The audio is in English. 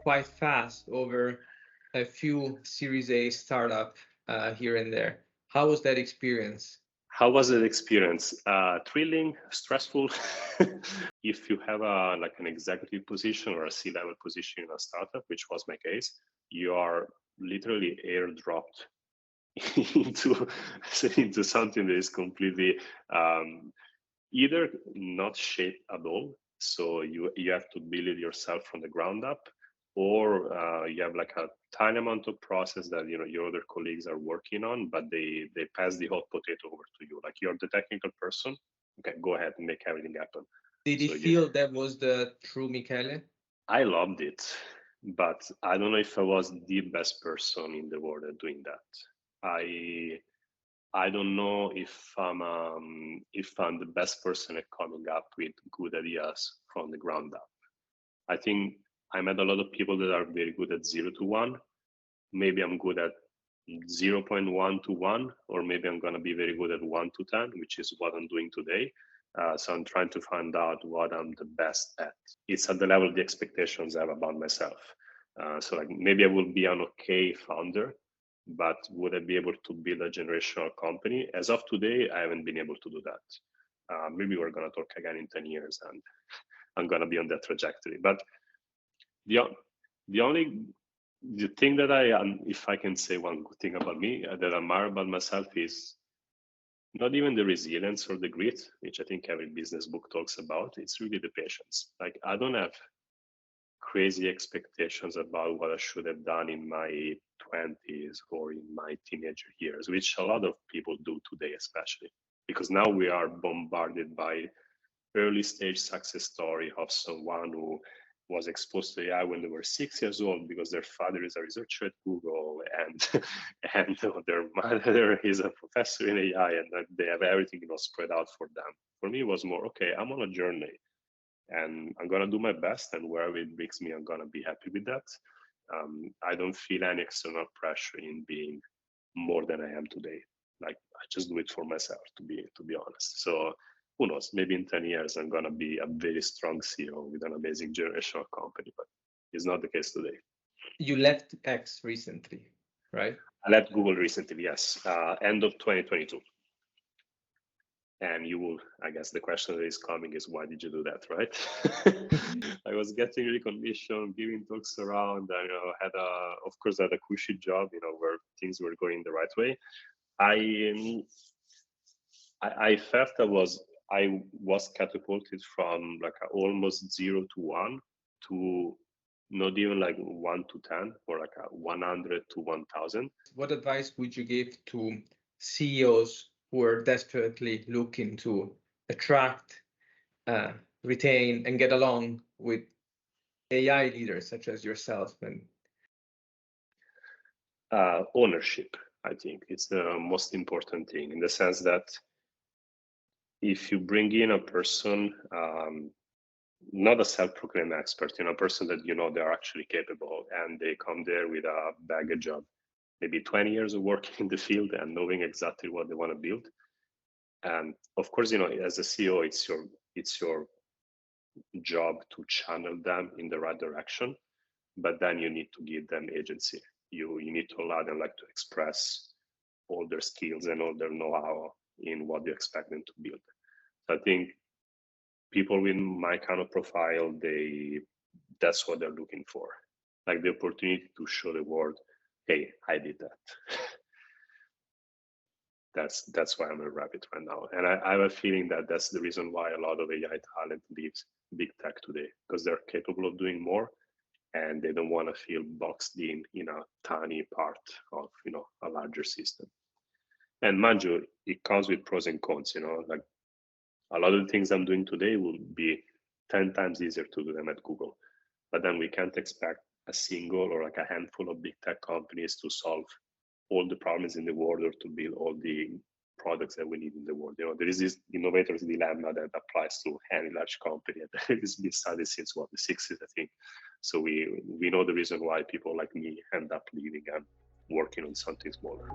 quite fast over a few Series A startup here and there. How was that experience? How was that experience? Thrilling, stressful. If you have an executive position or a C-level position in a startup, which was my case, you are literally airdropped into into something that is completely either not shaped at all. So you have to build it yourself from the ground up, or you have like a tiny amount of process that your other colleagues are working on, but they pass the hot potato over to you. Like you're the technical person, okay, go ahead and make everything happen. Did you So feel that was the true Michele? I loved it, but I don't know if I was the best person in the world at doing that. I don't know if I'm the best person at coming up with good ideas from the ground up. I think I met a lot of people that are very good at 0 to 1. Maybe I'm good at 0.1 to 1, or maybe I'm going to be very good at 1 to 10, which is what I'm doing today. So I'm trying to find out what I'm the best at. It's at the level of the expectations I have about myself. So like maybe I will be an okay founder, but would I be able to build a generational company? As of today, I haven't been able to do that. Maybe we're going to talk again in 10 years and I'm going to be on that trajectory. But the, the thing that if I can say one good thing about me that I admire about myself is not even the resilience or the grit, which I think every business book talks about. It's really the patience. Like I don't have crazy expectations about what I should have done in my 20s or in my teenager years, which a lot of people do today, especially because now we are bombarded by early stage success story of someone who was exposed to AI when they were 6 years old because their father is a researcher at Google and and their mother is a professor in AI and they have everything spread out for them. For me, it was more okay. I'm on a journey and I'm gonna do my best, and wherever it brings me, I'm gonna be happy with that. I don't feel any external pressure in being more than I am today. Like I just do it for myself, to be honest. So who knows? Maybe in 10 years I'm gonna be a very strong CEO with an amazing generational company, but it's not the case today. You left X recently, right? I left Google recently, yes, end of 2022. And you will, I guess the question that is coming is why did you do that, right? I was getting recognition, giving talks around, I had of course, I had a cushy job, where things were going the right way. I felt I was catapulted from like almost 0 to 1 to not even like 1 to 10 or like 100 to 1,000. What advice would you give to CEOs who are desperately looking to attract, retain, and get along with AI leaders such as yourself? And ownership, I think it's the most important thing, in the sense that if you bring in a person, not a self-proclaimed expert, a person that they're actually capable, and they come there with a baggage of maybe 20 years of working in the field and knowing exactly what they want to build. And of course, as a CEO, it's your job to channel them in the right direction, but then you need to give them agency. You need to allow them to express all their skills and all their know-how in what you expect them to build. So I think people with my kind of profile, that's what they're looking for, like the opportunity to show the world, hey, I did that. That's why I'm a Rabbit right now, and I have a feeling that that's the reason why a lot of AI talent leaves big tech today, because they're capable of doing more, and they don't want to feel boxed in a tiny part of a larger system. And mind you, it comes with pros and cons. Like a lot of the things I'm doing today will be 10 times easier to do them at Google, but then we can't expect a single or like a handful of big tech companies to solve all the problems in the world or to build all the products that we need in the world. There is this innovator's dilemma that applies to any large company, and it's been studied since the 60s, I think. So we know the reason why people like me end up leaving and working on something smaller.